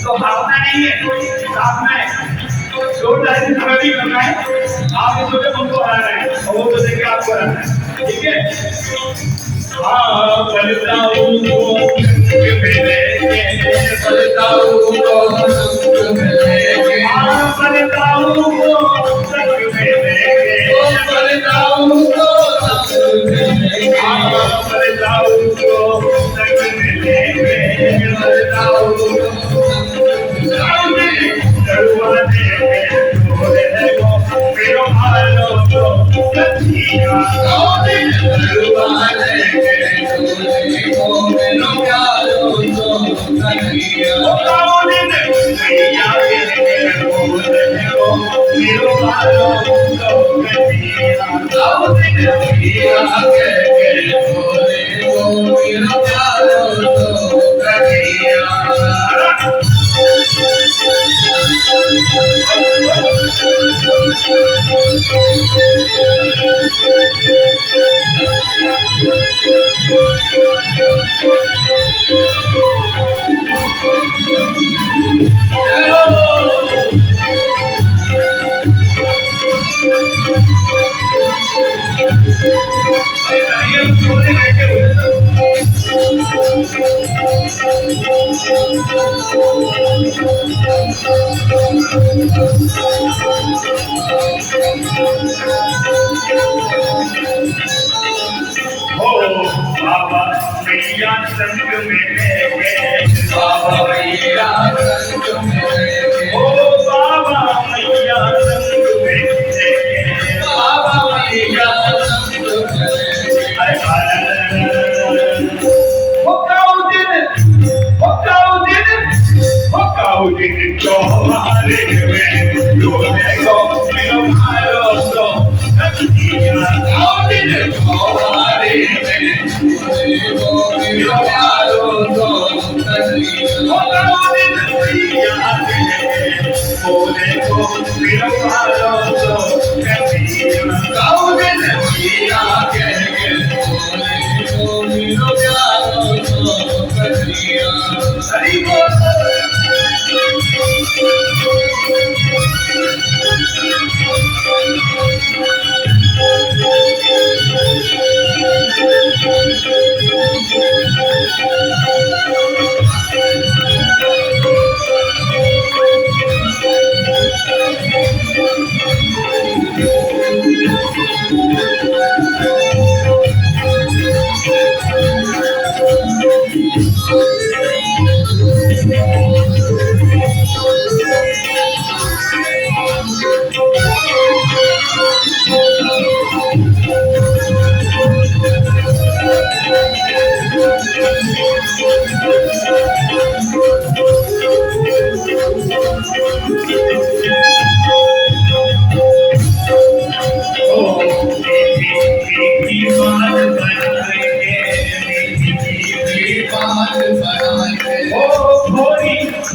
तो भावना नहीं है, साधना है। जो टाइम हमें भी करना है, आप इस वजह हमको हराना है और वो तो देखे आपको हराना है, ठीक है? हाँ बलता हूँ मेरे बलता हूँ मेरे हाँ बलता हूँ मेरे बलता हूँ हाँ बलता हूँ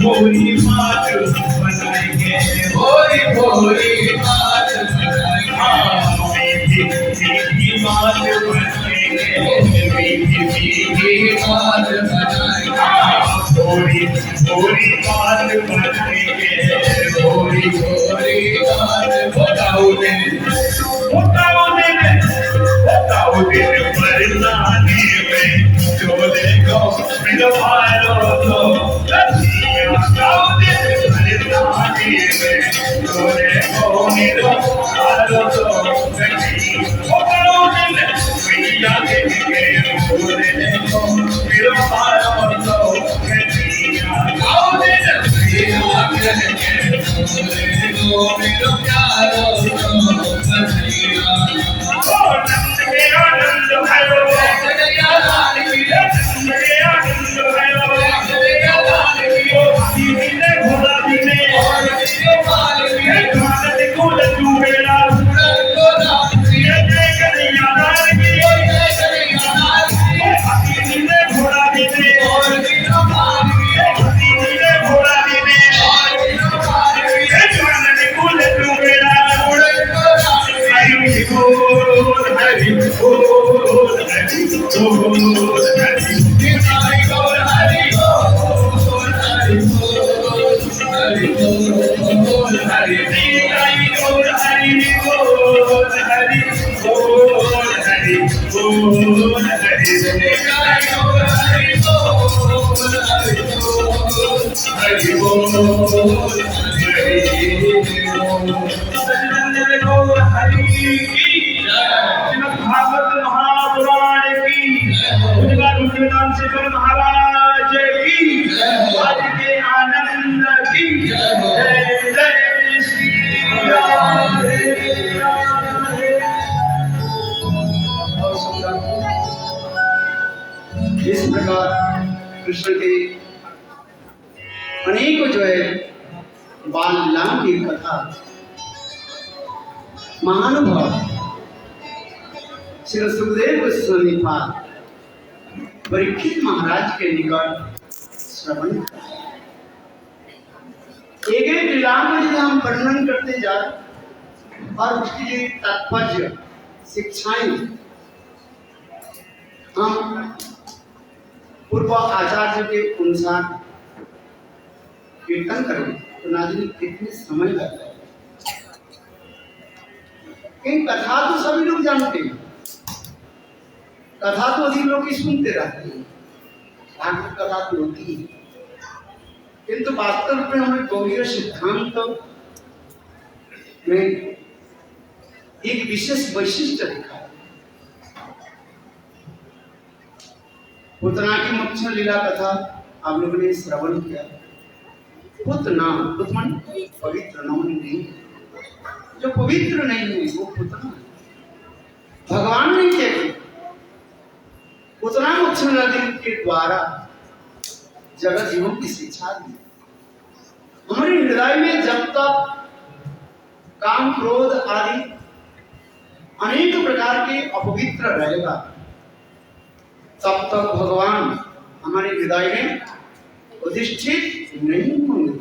भोरी बात बनाएंगे, भोरी भोरी बात बनाएंगे, मीठी बात बनाएंगे, मीठी बात बनाएंगे, भोरी भोरी बात बनाएंगे, भोरी भोरी बात बताओ दिन परनाने में जो देखो मेरा भालो तो महाराज की आज के आनंद की जय जय श्री राम। इस प्रकार कृष्ण के अनेकों जो है बाल लीलाओं की कथा महानुभाव श्री सुखदेव गोस्वामी पाद परीक्षित महाराज के निकट श्रवण एक एक लीलाओं को यदि हम वर्णन करते जाए और उसकी जो तात्पर्य शिक्षाएं हम पूर्व आचार्य के अनुसार कीर्तन करें तो नाज़रीन कितने समय लगता है। इन कथा तो सभी लोग जानते हैं, कथा तो अधिक लोग ही सुनते रहते हैं, आखिर कथा तो होती है, किंतु वास्तव में हमें गौड़ीय सिद्धांत में एक विशेष वैशिष्ट दिखा है। पुतना की मुख्य लीला कथा आप लोगों ने श्रवण किया। पुतना पुतमन पवित्र नाम नहीं, जो पवित्र नहीं है वो पुतना है। भगवान नहीं कहते, पुतना मुख्य नदी के द्वारा जगत जीवों की शिक्षा दी। हमारे हृदय में जब तक काम क्रोध आदि अनेक प्रकार के अपवित्र रहेगा तब तक भगवान हमारे हृदय में अधिष्ठित नहीं होंगे।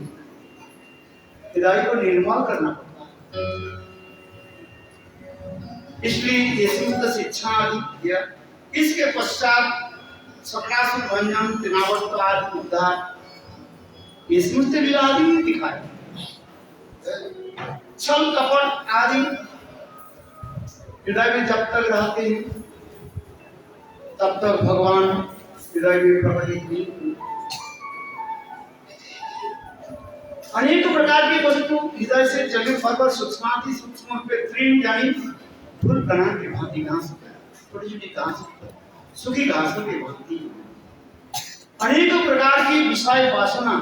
हृदय को निर्मल करना पड़ता है, इसलिए ये शुद्ध शिक्षा आदि किया। इसके पश्चात सकासुर भंजन तिनावस्त आदि उद्धार ये समस्त लीला आदि दिखाए। छल कपट आदि हृदय में जब तक रहते हैं तब तक भगवान हृदय में प्रकटित नहीं होते। अनेक प्रकार की वस्तु हृदय से जगह पर सूक्ष्माति सूक्ष्म पे तीन यानी फूल कणा के भांति घास छोटी छोटी घास सूखी घासों के भांति अनेक प्रकार की विषय वासना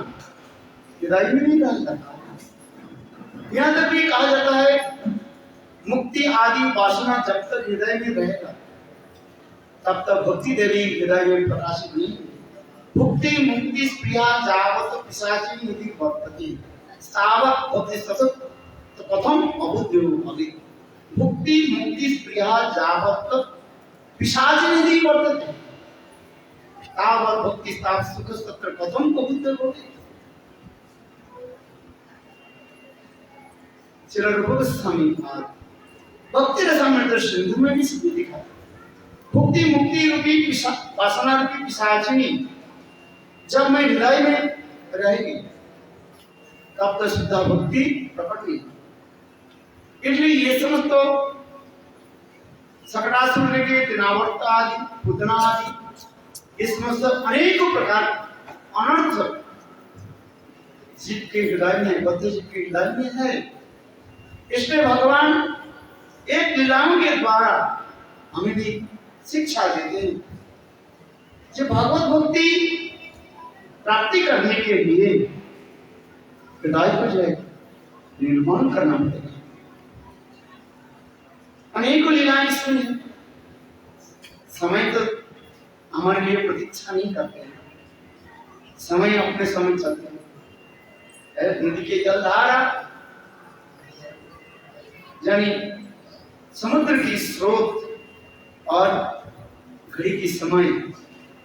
हृदय में नहीं रह सकता। यहाँ तक भी कहा जाता है मुक्ति आदि वासना जब तक हृदय में रहेगा तब तक भक्ति देवी हृदय में प्रकाशित नहीं होगी। भुक्ति मुक्ति स्प्रिया जावत पिशाची निधि वर्तते तावत भक्ति सतत कथम अबुद्धो भवेत्। भुक्ति मुक्ति स्प्रिया जावत पिशाची निधि वर्तते तावत भक्ति ताप सुख सत्र कथम अबुद्धो भवेत्। श्री रूप गोस्वामी भक्ति रसामृत सिंधु में भी सिद्धि दिखा। भुक्ति मुक्ति रूपी वासना रूपी पिशाचिनी जब मैं हृदय में रहेगी तब तक शुद्ध भक्ति प्रकट हुई। इसलिए ये समझ तो सकटासुर लेके दिनावर्त आदि पुतना आदि इस समस्त अनेक प्रकार अनर्थ जीव के हृदय में बद्ध जीव के हृदय में है। इसलिए भगवान एक लीलाओं के द्वारा हमें भी शिक्षा देते हैं जो भगवत भक्ति प्राप्ति करने के लिए हृदय को जो है निर्माण करना पड़ेगा। अनेकों लीलाएं इसमें हैं। समय तो हमारे लिए प्रतीक्षा नहीं करते हैं, समय अपने समय चलते हैं। नदी के जलधारा यानी समुद्र की स्रोत और घड़ी की समय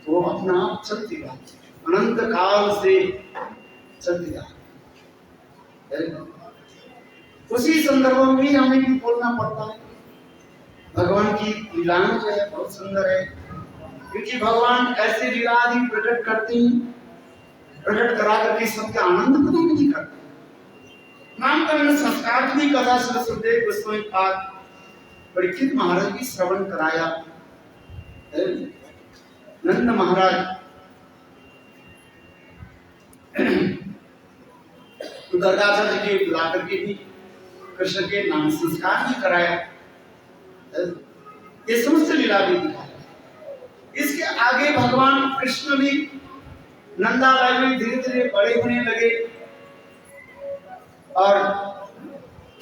वो अपना आप चलती रहा अनंत काल से चलती रहा। उसी संदर्भ में भी हमें भी बोलना पड़ता है। भगवान की लीलाएं जो है बहुत सुंदर है क्योंकि भगवान ऐसे लीला आदि प्रकट करते हैं, प्रकट करा करके सबके आनंद प्रदान नहीं करते। नामकरण संस्कार की कथा सरस्वती गोस्वामी पाद परीक्षित महाराज की श्रवण कराया। नंद महाराज गर्गाचार्य के बुला करके भी कृष्ण के नाम संस्कार भी कराया। ये समस्त लीला भी दिखाया। इसके आगे भगवान कृष्ण भी नंदालाल में धीरे धीरे बड़े होने लगे और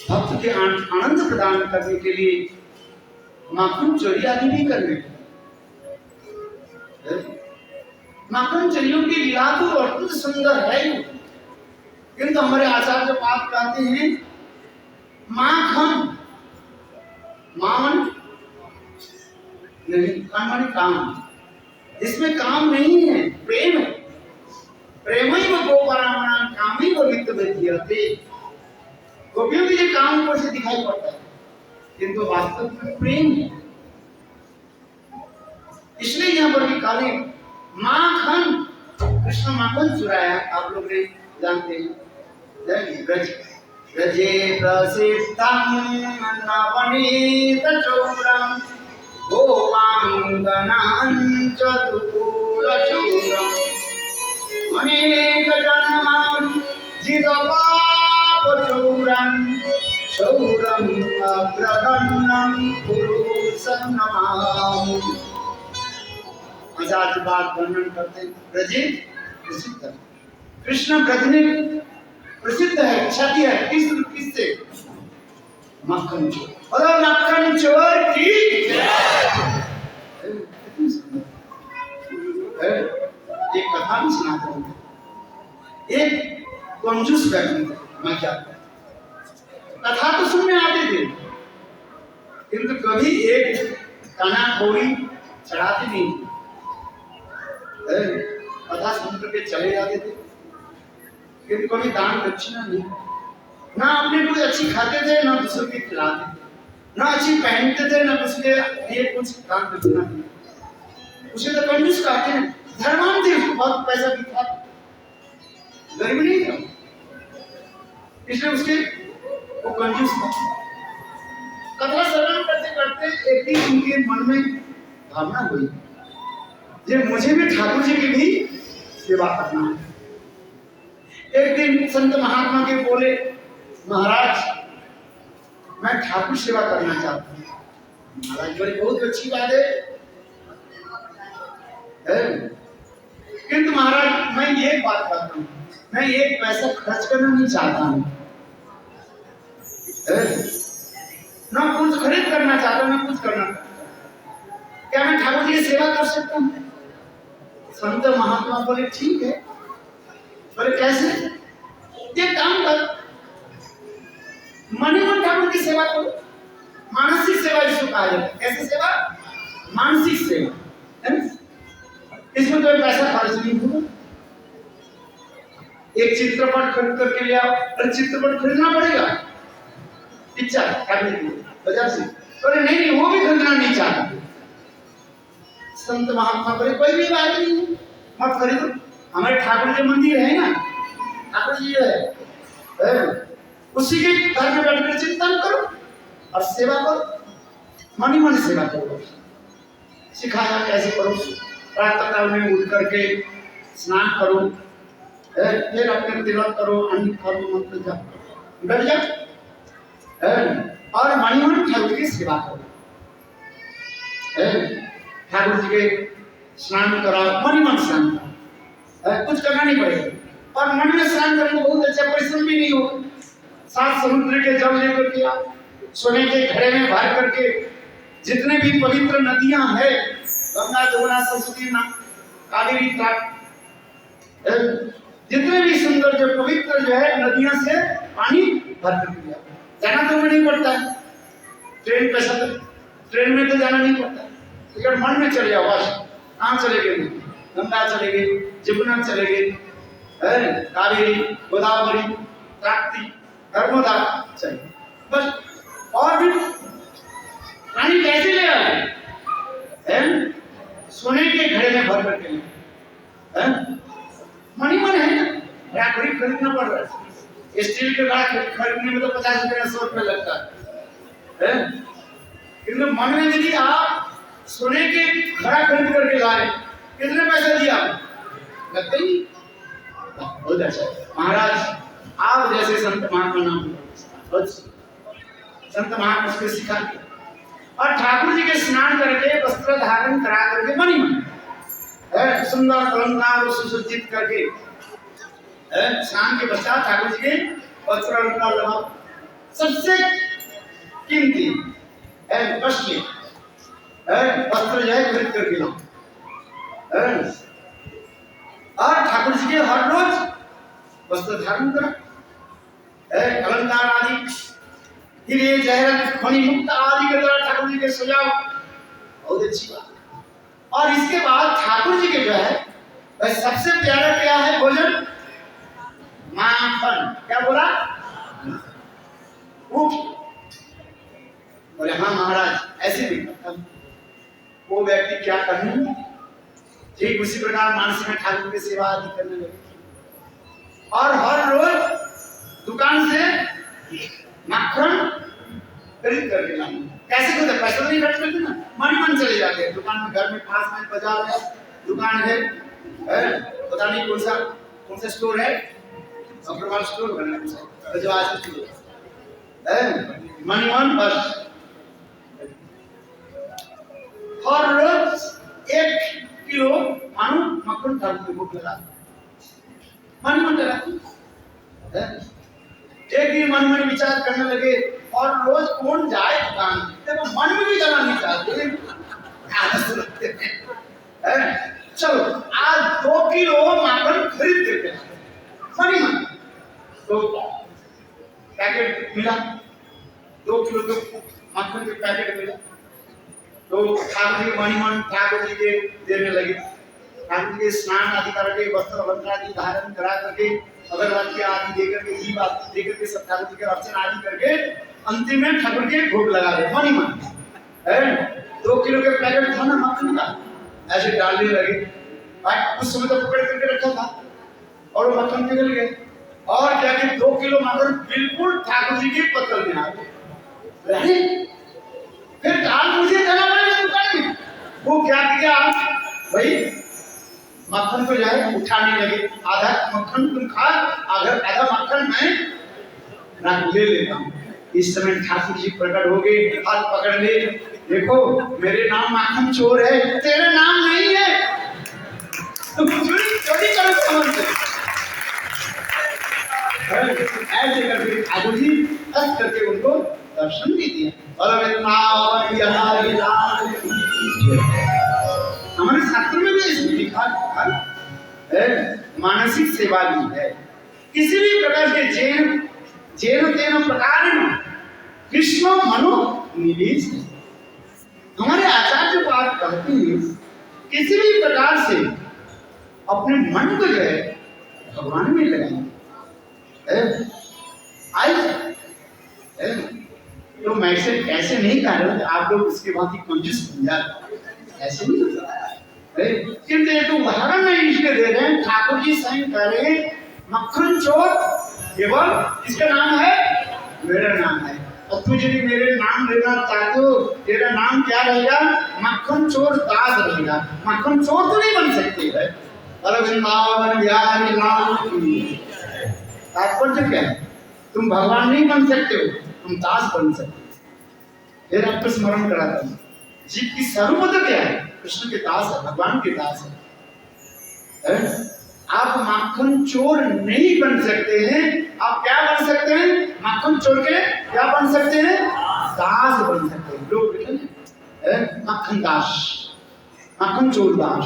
भक्त के आनंद प्रदान करने के लिए माखन चोरी आदि भी करने लगे। माखन चोरियों की लीला तो अत्यंत सुंदर है किंतु हमारे आचार्य पाद कहते हैं माखन मान नहीं माने काम, इसमें काम नहीं है, प्रेम है। प्रेम ही वो गोपरामण काम ही वो वित्त विद्यते। गोपियों के लिए काम ऊपर से दिखाई पड़ता है किंतु वास्तव में प्रेम है। इसलिए यहाँ पर भी काले माखन कृष्ण माखन चुराया आप लोग ने जानते हैं। ब्रजे प्रसिद्धं नवनीत चौरं गोपांगनां चतुरचूरम् अनेक जन्मं जितपापचूरं शौरं अग्रगण्यं पुरुषं नमामि। आज बात वर्णन करते हैं। ब्रजे प्रसिद्ध कृष्ण ब्रज में प्रसिद्ध है, ख्याति है। किससे? मक्खन चोर। और मक्खन चोर की एक कथा भी सुनाता हूँ। एक कंजूस व्यक्ति था, मैं क्या कथा तो सुनने आते थे किंतु कभी एक काना कौड़ी चढ़ाते नहीं, कथा सुन करके चले जाते थे किंतु कभी दान दक्षिणा नहीं। ना अपने कोई अच्छी खाते थे ना दूसरों की खिलाते थे, ना अच्छी पहनते थे ना उसके लिए कुछ दान दक्षिणा नहीं। उसे तो कंजूस कहते हैं। धर्मांत थे, उसको बहुत पैसा भी था, गरीब नहीं था। इसलिए उसके वो कंजूस था। कथा श्रवण करते करते एक दिन उनके मन में भावना हुई, ये मुझे भी ठाकुर जी की भी सेवा करना है। एक दिन संत महात्मा के बोले, महाराज मैं ठाकुर सेवा करना चाहता हूँ। महाराज बोले बहुत अच्छी बात है, किंतु महाराज मैं ये बात करता हूँ, मैं एक पैसा खर्च करना नहीं चाहता हूँ, ना कुछ खरीद करना चाहता हूँ, ना कुछ करना चाहता हूँ। क्या मैं ठाकुर जी की सेवा कर सकता हूँ? संत महात्मा बोले ठीक है। बोले कैसे? ये काम कर, मन ही मन ठाकुर की सेवा करो। मानसिक सेवा इसको कहा जाता है। कैसे सेवा? मानसिक सेवा है ना? इसमें कोई पैसा खर्च नहीं होगा। एक चित्रपट खरीद करके ले आओ, और चित्रपट खरीदना पड़ेगा पिक्चर करने के लिए बाजार से। बोले नहीं नहीं वो भी खरीदना नहीं चाहता। संत महात्मा बोले कोई भी बात नहीं है, मत खरीदो, हमारे ठाकुर जी मंदिर है ना, ठाकुर जी है, उसी के घर में बैठकर चिंतन करो और सेवा करो, मन ही मन सेवा करो। सिखाया कैसे करो। प्रातः काल में उठ करके स्नान करो, फिर अपने तिलक करो, अन्य करो, मंत्र जप बैठ जाओ और मन ही मन ठाकुर की सेवा करो। ठाकुर जी के स्नान कराओ, मन ही मन स्नान कराओ, कुछ करना नहीं पड़ेगा। और मन में स्नान करने बहुत अच्छा, परिश्रम भी नहीं होगा। 7 समुद्र के जल लेकर के आओ, सोने के घड़े में भर करके जितने भी पवित्र नदियां हैं, गंगा जमुना सरस्वती कावेरी जितने भी सुंदर जो पवित्र जो है नदियां से पानी भर करके आओ। जाना तो नहीं पड़ता है, ट्रेन पैसा तो ट्रेन में तो जाना नहीं पड़ता, अगर मन में चले जाओ बस। कहाँ चले गए? गंगा चले गए, जमुना चले गए, कावेरी, गोदावरी, ताप्ती, नर्मदा चले बस। और भी पानी कैसे ले आए? सोने के घड़े में भर करके मनी मन है ना, राखड़ी खरीदना पड़ रहा है। स्टील के घड़ा खरीदने में तो 50 रुपया 100 रुपया लगता है, किंतु मन में यदि आप सोने के घड़ा खरीद करके लाए, कितने पैसे दिया? लगते ही बहुत अच्छा। महाराज आप जैसे संत महात्मा नाम संत महात्मा को सिखा और ठाकुर जी के स्नान करके वस्त्र धारण करा करके मनी मन सुंदर अलंकार सुसज्जित करके स्नान के पश्चात ठाकुर जी के वस्त्र अलंकार लगाओ। सबसे कीमती वस्त्र जो है खरीद करके लाओ और ठाकुर जी के हर रोज वस्त्र धारण करो, अलंकार आदि हीरे जहरत मणि मुक्त आदि के द्वारा ठाकुर जी के सजाओ, बहुत अच्छी बात। और इसके बाद ठाकुर जी के जो है वह सबसे प्यारा क्या है भोजन? माखन। क्या बोला? बोले हाँ महाराज ऐसे भी करता। वो व्यक्ति क्या करने, ठीक उसी प्रकार मानसिक में ठाकुर की सेवा आदि करने लगे और हर रोज दुकान से माखन खरीद करके लाना। कैसे करते? पैसा तो नहीं खर्च करते ना, मन मन चले जाते हैं दुकान में। घर में पास में बाजार है, दुकान है, पता नहीं कौन सा स्टोर है, अग्रवाल स्टोर बना है, जो आज स्टोर है, मन मन बस हर रोज 1 किलो मानो मक्खन ठाकुर की भूख लगा मन मन लगा। एक दिन मन में विचार करने लगे और रोज कौन जाए दुकान, देखो मन में भी जाना नहीं चाहते, चलो आज 2 किलो माखन खरीद देते मनी मन। तो पैकेट मिला, 2 किलो के माखन के पैकेट मिला, तो ठाकुर जी मनी मन ठाकुर जी के देने लगे। ठाकुर जी के स्नान आदि करके वस्त्र अलंकार आदि धारण करा करके अगरबत्ती आदि देकर के दीप आदि देकर के सब ठाकुर जी के अर्चन आदि करके अंतिम में ठाकुर के भोग लगा रहे मनी मन। 2 किलो के पैकेट था ना मक्खन का, ऐसे डालने लगे। उस समय तो पकड़ करके रखा था और वो मक्खन निकल गए। और जाके 2 किलो मटर बिल्कुल ठाकुर जी के पत्तल में आ गए। फिर दाल मुझे देना पड़ेगा दुकान में। वो क्या किया भाई, मक्खन को जाए उठाने लगे, आधा मक्खन तुम खा, आधा मक्खन मैं ले लेता हूँ। इस समय ठाकुर जी प्रकट हो गए, हाथ पकड़ ले, देखो मेरे नाम माखन चोर है, तेरा नाम नहीं है, तुम चोरी चोरी करो समझ से। ऐसे करके ठाकुर जी हंस करके उनको दर्शन भी दिया। हमारे शास्त्र में भी इसमें लिखा है मानसिक सेवा भी है। किसी भी प्रकार के जेन तेन प्रकार कृष्ण मनो निवेश। हमारे आचार्य बात कहते हैं किसी भी प्रकार से अपने मन को जो है भगवान में लगाएं। तो मैं से ऐसे नहीं कह रहा हूं आप लोग उसके बाद ही कंजूस बन जाए, ऐसे नहीं होता। किंतु एक उदाहरण में इसके दे रहे हैं। ठाकुर जी स्वयं कह रहे हैं मक्खन चोर केवल इसका नाम है, मेरा नाम है। और तू यदि मेरे नाम लेना चाहते हो, तेरा नाम क्या रहेगा? मक्खन चोर दास रहेगा। मक्खन चोर तो नहीं बन सकते है। तात्पर्य क्या है? तुम भगवान नहीं बन सकते हो, तुम दास बन सकते हो। फिर आपको स्मरण कराता हूँ, जीव की सर्वोपरि क्या है? कृष्ण के दास है, भगवान के दास है। आप माखन चोर नहीं बन सकते हैं। आप क्या बन सकते हैं? माखन चोर के क्या बन सकते हैं? दास बन सकते हैं। लोग माखन दास, माखन चोर दास,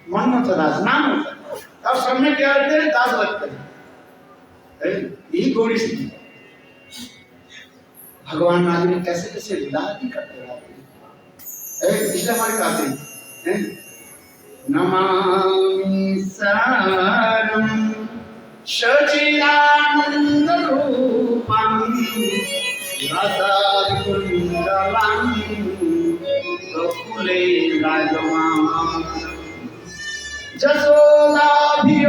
मन होता दास, नाम होता है। अब सब में क्या रखते हैं? दास रखते हैं। यही गौरी सिंह भगवान आदि ने कैसे कैसे लीला भी करते रहते हैं। इसलिए हमारे कहते हैं नमामि सारं सच्चिदानंद रूपं राधाकुंडलं गोकुले राजमां जसोदाभियोलु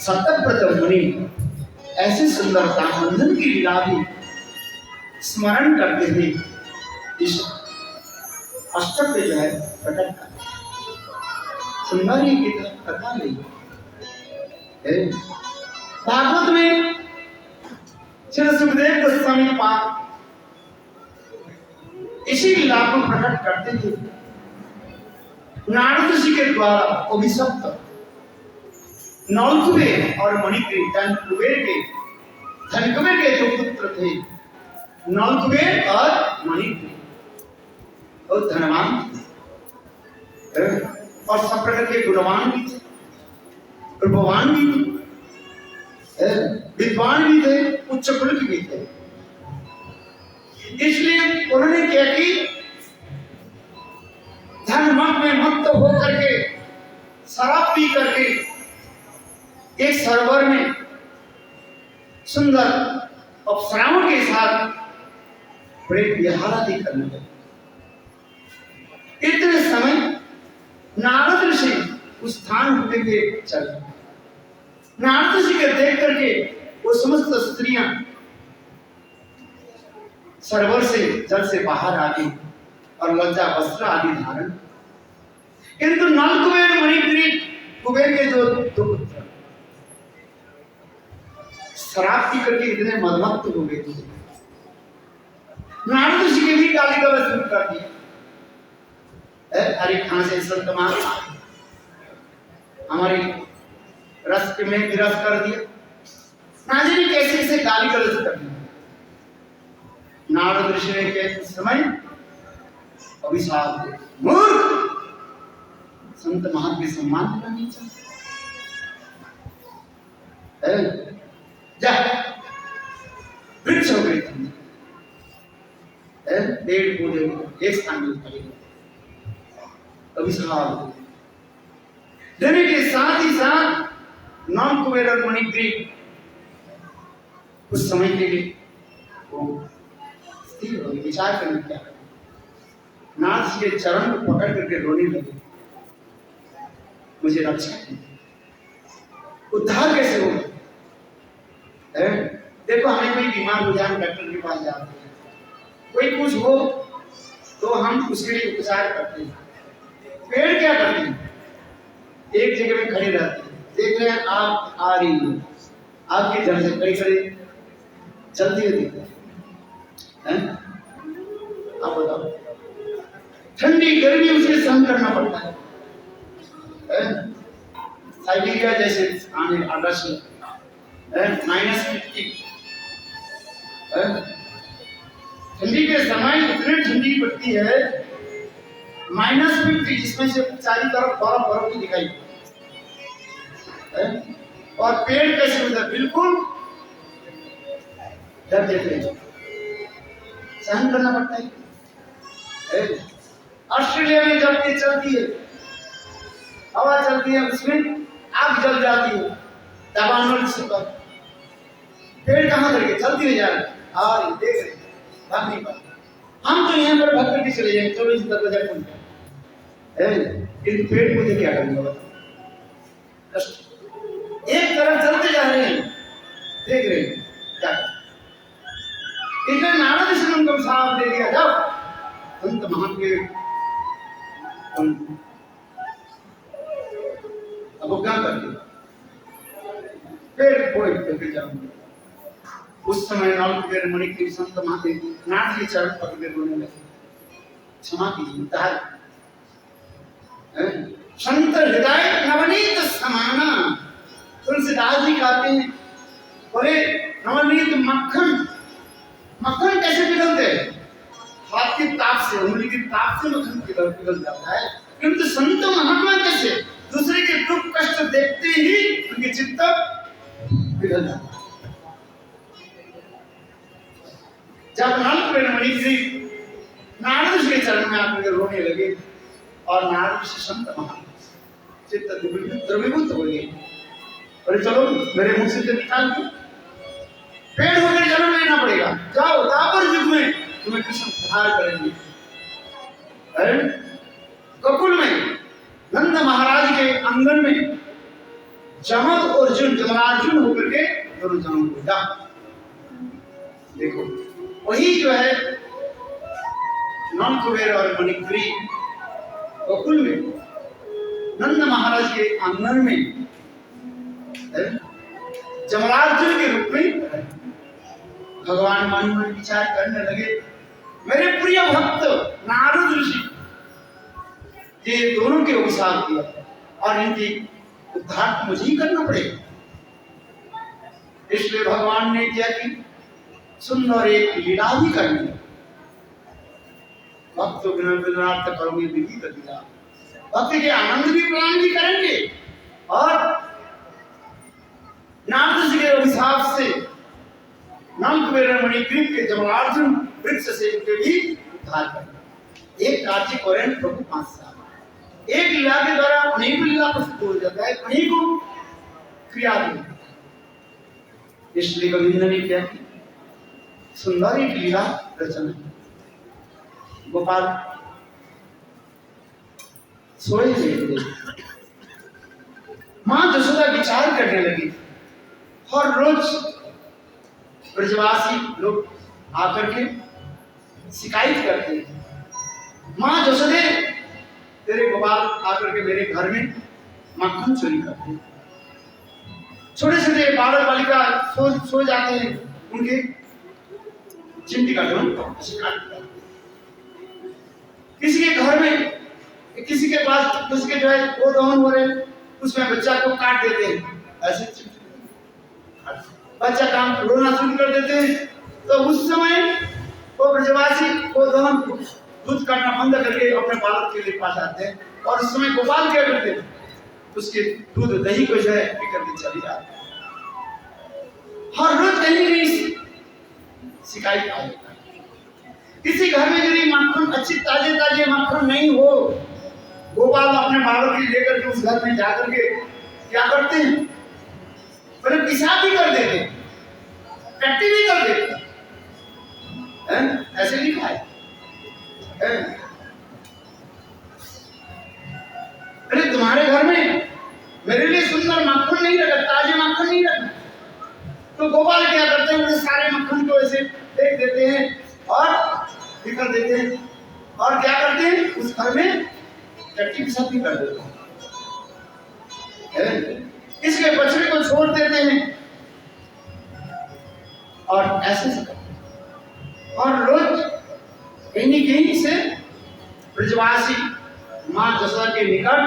सत्यव्रत मुनि ऐसे सुंदरता बंधन की लीला भी स्मरण करते हुए इस अष्टक पे जो है प्रकट कर सुंदर ही की कथा नहीं है। भागवत में श्री सुखदेव गोस्वामी पाद इसी लीला को प्रकट करते थे। नारद ऋषि के द्वारा अभिशप्त नौलखुबे और मणिग्रीव धनकुबेर के जो पुत्र थे, नौलखुबे और मणिग्रीव, और धनवान थे और सब प्रकार के गुणवान भी थे, रूपवान भी थे, विद्वान भी थे, उच्च कुल भी थे। इसलिए उन्होंने क्या कि धन में मत होकर के शराब पी करके एक सरोवर में सुंदर अप्सराओं के साथ प्रेम विहार आदि करने लगे। इतने समय नारद ऋषि उस स्थान होते हुए चले। नारद ऋषि को देख करके वो समस्त स्त्रियां सरोवर से जल से बाहर आ गई और लज्जा वस्त्र आदि धारण। किंतु नल कुबेर मणिग्रीव कुबेर के जो दो पुत्र शराब पी करके इतने मदमत्त हो गए थे, नारद ऋषि के भी गाली गलौज शुरू कर दिया। अरे कहां से संत महात्मा हमारी रस में विरस कर दिया, ना जाने कैसे इसे गाली गलौज कर दिया। नारद ऋषि ने के समय अभिशाप, मूर्ख, संत महात्मा के सम्मान करना नहीं चाहिए। जा वृक्ष हो गई थी, पेड़ पौधे एक स्थान में खड़े, अभिशाप देने के साथ ही साथ नल कुबेर और मणिग्रीव कुछ समय के लिए वो स्थिर हो गए, विचार करने क्या। नाथ के चरण को पकड़ करके रोने लगे, मुझे रक्षा कीजिए, उद्धार कैसे होगा। देखो हमें कोई बीमार हो जाए डॉक्टर के पास जाते हैं, कोई कुछ हो तो हम उसके लिए उपचार करते हैं। पेड़ क्या करते हैं, एक जगह में खड़े रहते हैं, देख रहे हैं आप आ रही हैं, आपकी जड़ से खड़ी खड़ी चलती हुई हैं, आप बताओ, ठंडी गर्मी उसे सहन करना पड़ता है। साइबेरिया जैसे आने आदर्श -50 ठंडी के समय इतनी ठंडी पड़ती है -50, जिसमें से चारों तरफ बर्फ बर्फ की दिखाई, और पेड़ कैसे होता है, बिल्कुल डर देते हैं, सहन करना पड़ता है। ऑस्ट्रेलिया में जब ये चलती है, हवा चलती है, उसमें आग जल जाती है, दबानों से पेड़ कहाँ करके चलती है जा रही, और देख रहे भाग नहीं पाते। हम तो यहाँ पर भाग करके चले जाएंगे, चलो इस दरवाजा खोल, पेड़ मुझे क्या करेंगे, एक तरफ चलते जा रहे हैं, देख रहे हैं क्या। इसलिए नारद ऋषि ने उनको साफ दे दिया, जब संत महात्मा अवज्ञा कर दिया, पेड़ फोड़ करके जाऊंगा। उस समय नल कुबेर मणिग्रीव संत महात्मा नाथ के चरण पकड़ के रोने लगे, क्षमा कीजिए, उद्धार। संत हृदय नवनीत समाना, तुलसीदास जी कहते हैं, बोले नवनीत मक्खन, मक्खन कैसे पिघलते हैं, हाथ की ताप से, उंगली की ताप से मक्खन पिघल जाता है, किंतु संत महात्मा कैसे दूसरे के दुख कष्ट देखते ही उनके चित्त पिघल जाता है। जब नल कुबेर मणिग्रीव नारद ऋषि के चरण में आकर रोने लगे, और नारद ऋषि संत महात्मा चित्त द्रवीभूत हो गए, और चलो मेरे मुख से तो निकाल दो, पेड़ होकर जन्म लेना पड़ेगा, जाओ दापर युग में तुम्हें कृष्ण उद्धार करेंगे। गोकुल में नंद महाराज के आंगन में जमल अर्जुन जमरार्जुन होकर के दोनों जन्म हुआ। देखो वही जो है नल कुबेर और मणिग्रीव गोकुल में नंद महाराज के आंगन में जमरार्जुन के रूप में भगवान मन में विचार करने लगे, मेरे प्रिय भक्त नारद ऋषि ये दोनों के अभिशाप दिया, और इनकी उद्धार मुझे ही करना पड़ेगा। इसलिए भगवान ने क्या की, सुंदर एक लीला भी करनी, भक्त विनार्थ करोगे विधि कर दिया, भक्त के आनंद भी प्रदान भी करेंगे, और नारद जी के अभिशाप से नल कुबेर मणिग्रीव के जमरार्जुन वृक्ष से उनके भी उद्धार करेंगे। एक राज्य करें प्रभु 5 साल, एक लीला के द्वारा अनेक लीला प्रस्तुत हो जाता है, अनेकों क्रिया भी। इसलिए गोविंद ने क्या की, सुंदर एक लीला रचना। गोपाल सोए थे, मां यशोदा विचार करने लगी, और रोज ब्रजवासी लोग आकर के शिकायत करते हैं, मां यशोदे तेरे गोपाल आकर के मेरे घर में मक्खन चोरी करते हैं। छोटे छोटे बालक बालिका सो जाते हैं, उनके चिमटी का ढोल किसी के घर में, किसी के पास, किसी के जो है वो दहन हो रहे, उसमें बच्चा को काट देते हैं, ऐसे बच्चा काम रोना शुरू कर देते हैं। तो उस समय वो ब्रजवासी वो दहन दूध काटना बंद करके अपने बालक के लिए पास आते हैं, और उस समय गोपाल क्या करते हैं, उसके दूध दही को जो है पी करके चली जाते हैं। हर रोज कहीं कहीं शिकायत आ जाता है। किसी घर में यदि मक्खन अच्छी ताजे ताजे मक्खन नहीं हो, गोपाल अपने बालक को लेकर के उस घर में जाकर के क्या करते हैं, पहले पेशाब भी कर देते हैं, टट्टी भी कर देते हैं, ऐसे लिखा है। अरे तुम्हारे घर में मेरे लिए सुंदर मक्खन नहीं रखा, ताजे मक्खन नहीं रखा। तो गोपाल क्या करते हैं, सारे मक्खन को ऐसे फेंक देते हैं और निकल देते हैं, और क्या करते हैं, उस घर में टट्टी पेशाब भी कर देते हैं, इसके बछड़े को छोड़ देते हैं, और ऐसे करते हैं। और रोज कहीं से ब्रजवासी मां जसोदा के निकट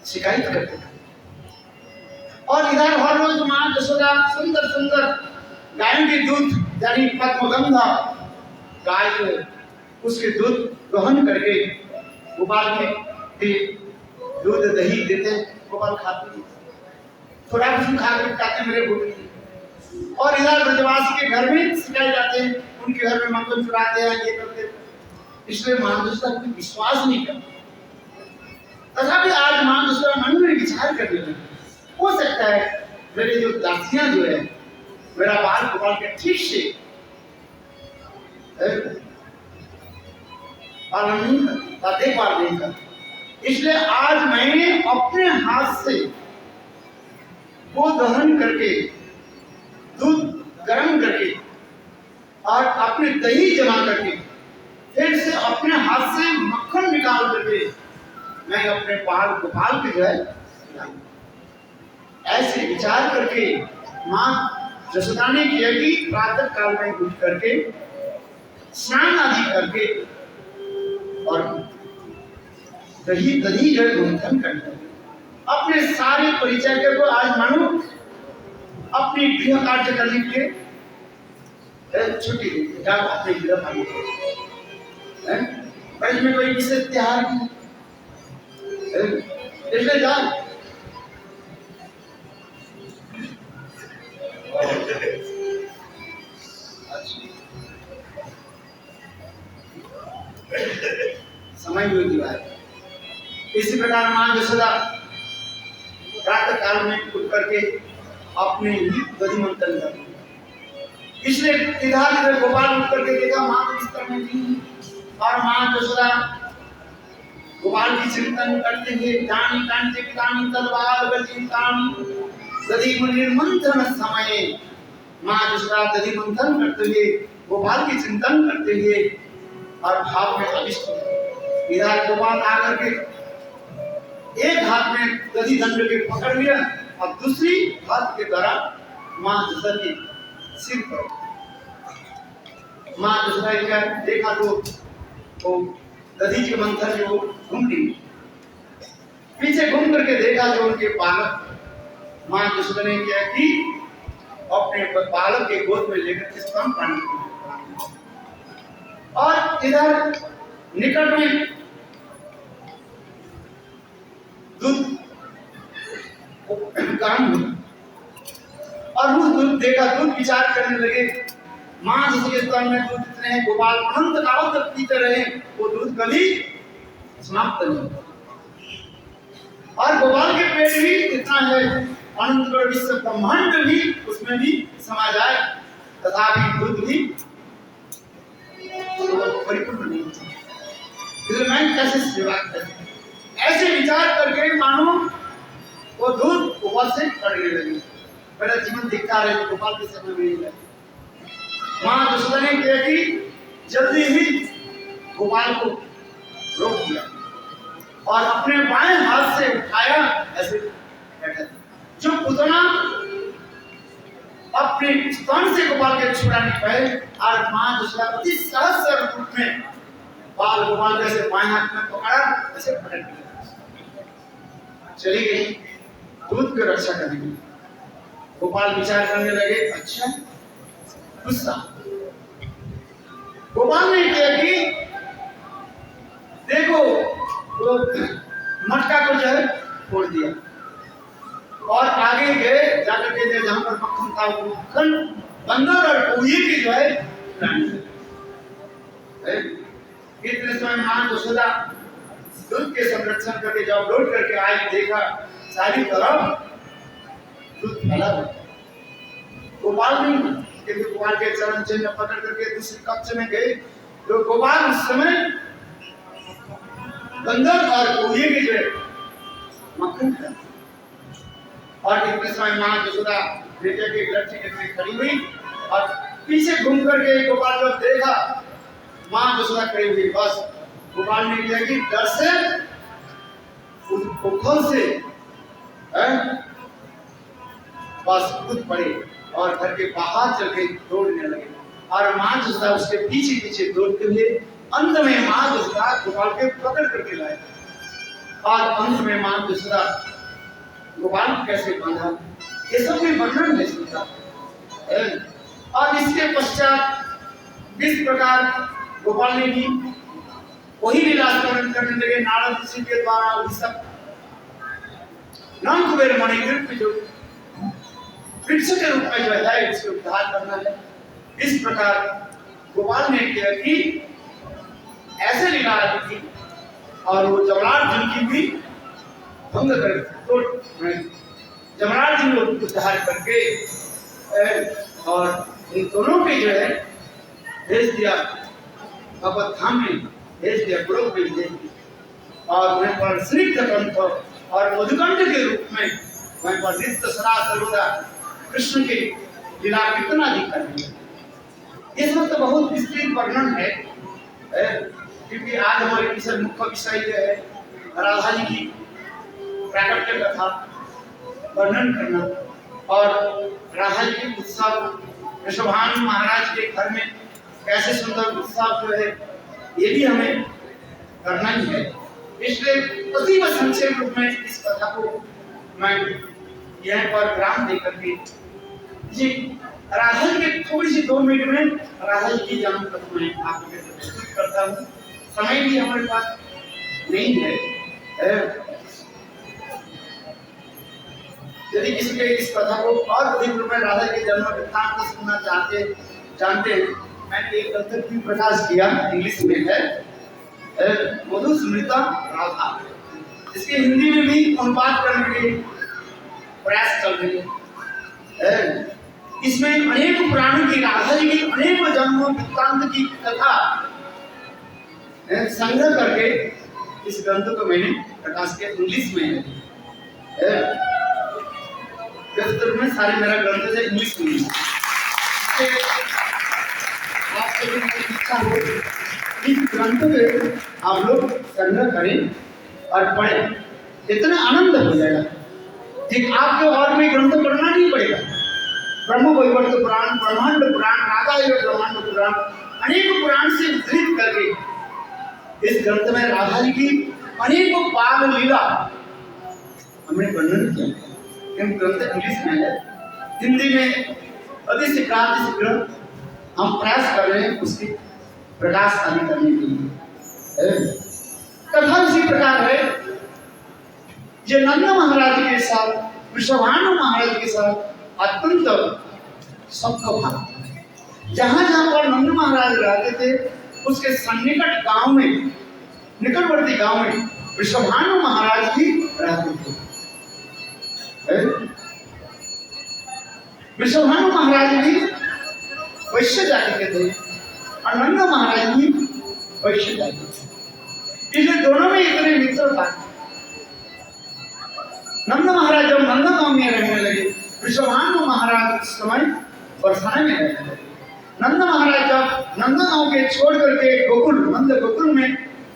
शिकायत करते हैं, और इधर हर रोज मां जसोदा सुंदर सुंदर गायों के दूध यानी पद्मगंधा गाय को उसके दूध ग्रहण करके गोपाल के दूध दही देते हैं, गोपाल खाते हैं, थोड़ा कुछ खा के खाते मेरे भूख नहीं। और इधर ब्रजवासी के घर में सिखाए जाते हैं, उनके घर में मक्खन चुराते हैं, ये करते हैं। इसलिए मां जसोदा कोई विश्वास नहीं करता। तथापि आज मां जसोदा मन में विचार करने लगी, हो सकता है मेरे जो दासियां जो है मेरा बाल गोपाल के ठीक से पालन नहीं करता, देखभाल नहीं करता। इसलिए आज मैंने अपने हाथ से वो दहन करके दूध गर्म करके और अपने दही जमा करके फिर से अपने हाथ से मक्खन निकाल करके मैं अपने बाल गोपाल के जो है ऐसे विचार करके मां जसोदा ने किया कि प्रातः काल में उठ करके स्नान आदि करके और दही जो है मंथन करके अपने सारे परिचर्या को आज मानो अपनी गृह कार्य करने के लिए छुट्टी देती है, अपने गृह कार्य पर इसमें कोई विशेष त्योहार नहीं, इसलिए जा समय योगी बात। इसी प्रकार मां जसोदा प्रातः काल में उठ करके अपने ही दधि मंथन करते। इसलिए इधर गोपाल उठ करके देखा मां तो बिस्तर में नहीं, और मां जसोदा गोपाल की चिंतन करते हुए दानी कांचे पितानी तलवार गजितानी दधि मंथन समय मां जसोदा दधि मंथन करते हुए गोपाल की चिंतन करते हुए और भाव में अभिष्ट। इधर गोपाल आकर के एक हाथ में दधि दंड के पकड़ लिया और दूसरी हाथ के द्वारा मां जसोदा के सिर पर मां जसोदा क्या देखा तो दधि के मंथन में वो घूम रही, पीछे घूम करके देखा जो उनके बालक मां जसोदा ने क्या कि अपने बालक के गोद में लेकर के स्तन पानी और इधर निकट में दूध गर्म हुआ और वो दूध देखा, दूध विचार करने लगे मां जसोदा के स्तन में दूध इतने हैं, गोपाल अनंत काल तक पीते रहे, वो दूध कभी समाप्त नहीं। और गोपाल के पेट भी इतना है, अनंत विश्व ब्रह्मांड भी उसमें भी समा जाए, तथापि दूध भी परिपूर्ण नहीं। इसलिए मैं कैसे सेवा करूं, ऐसे विचार करके मानो वो दूध ऊपर से पड़ने लगी। मेरा जीवन दिखता रहे गोपाल के समय में मां जसोदा ने किया कि जल्दी ही गोपाल को रोक दिया और अपने बाएं हाथ से उठाया, ऐसे बैठा था। जो पुतना अपने स्तन से गोपाल के छुड़ाने गए और मां दूसरा अति सहज रूप में बाल गोपाल जैसे बाएं हाथ में पकड़ा, ऐसे पटक दिया, चली गई दूध की रक्षा करने के लिए। गोपाल विचार करने लगे, अच्छा गुस्सा। गोपाल ने किया कि देखो वो मटका को जो है फोड़ दिया और आगे गए, जाकर के जहां पर मक्खन था वो मक्खन बंदर और कोई की जो है इतने समय मां यशोदा दूध के संरक्षण करके जब लौट करके आई, देखा सारी तरफ दूध फैला हुआ। गोपाल नहीं, क्योंकि गोपाल के चरण चिन्ह पकड़ करके दूसरे कक्ष में गए, तो गोपाल उस समय बंदर और कोई की जो है मक्खन था। और इतने समय मां यशोदा बेटे के लट्ठी के खड़ी हुई और पीछे घूम करके गोपाल जब देखा मां यशोदा खड़ी हुई, बस गोपाल ने किया कि डर से उस पोखर से बस कूद पड़े और घर के बाहर चल के दौड़ने लगे और मां यशोदा उसके पीछे पीछे दौड़ते हुए अंत में मां यशोदा गोपाल के पकड़ करके लाए और अंत में मां यशोदा गोपाल को कैसे बांधा, ये सब भी वर्णन नहीं सुनता। और इसके पश्चात जिस प्रकार गोपाल ने भी वही लीला करने लगे, नारद ऋषि के द्वारा वही सब नंद कुबेर मणिग्रीव में जो वृक्ष के रूप में जो है इसके उद्धार करना है। इस प्रकार गोपाल ने किया कि ऐसे लीला की और वो जमराज जी की भी भंग कर तो जमराज जी ने उद्धार करके और इन दोनों के जो है भेज दिया अवधाम में, भेज दिया गुरु में, भेज दिया और वहीं पर स्निग्ध कंठ और मधुकंठ के रूप में वहीं पर नित्य सदा सर्वदा कृष्ण की लीला कितना अधिक करनी। इस वक्त बहुत विस्तृत वर्णन है क्योंकि आज हमारे विषय मुख्य विषय जो है राधा जी की प्राकट्य कथा वर्णन करना और राधा जी के उत्सव ऋषभानु महाराज के घर में कैसे सुंदर उत्सव जो है ये भी हमें करना ही है। इसलिए अतीब संक्षेप रूप में इस कथा को मैं यहाँ पर विराम देकर के जी राधा जी के थोड़ी सी 2 मिनट में राधा जी की जन्म कथा मैं आपको प्रस्तुत करता हूँ। समय भी हमारे पास नहीं है। यदि किसी के इस कथा को और अधिक रूप में राधा के जन्म वृत्तांत सुनना जानते हैं, मैंने एक ग्रंथ भी प्रकाश किया, इंग्लिश में है मधुस्मृता राधा। इसके हिंदी में भी अनुवाद करने के प्रयास चल रहे हैं। इसमें अनेक पुराणों की राधा जी की अनेक जन्म वृत्तांत की कथा संग्रह करके इस ग्रंथ को मैंने प्रकाश किया, इंग्लिश में है। में सारे मेरा ग्रंथ है इंग्लिश में। आपसे भी इच्छा हो इस ग्रंथ में आप लोग संग्रह करें और पढ़ें, इतना आनंद हो जाएगा कि आपको और कोई ग्रंथ पढ़ना नहीं पड़ेगा। ब्रह्म वैवर्त पुराण, ब्रह्मांड पुराण, राधा ब्रह्मांड पुराण, अनेक पुराण से उद्धृत करके इस ग्रंथ में राधा जी की अनेकों बाल लीला हमने वर्णन किया। ग्रंथ इंग्लिश में है, हिंदी में अति शीघ्र हम प्रयास कर रहे हैं उसकी प्रकाश आदि करने के लिए। कथा इसी प्रकार है, ये नंद महाराज के साथ वृषभानु महाराज के साथ अत्यंत सौभाग्य था। जहां जहां पर नंद महाराज रहते थे उसके सन्निकट गांव में, निकटवर्ती गांव में वृषभानु महाराज भी रहते थे। वृषभानु महाराज भी वैश्य जाति के थे और नंद महाराज भी वैश्य जाति थे। इसलिए दोनों में इतने मित्र था। नंद महाराज जब नंद गांव में रहने लगे, वृषभानु महाराज उस समय बरसाने में रहने लगे। नंद महाराज जब नंदनों के छोड़ करके गोकुल नंद गोकुल में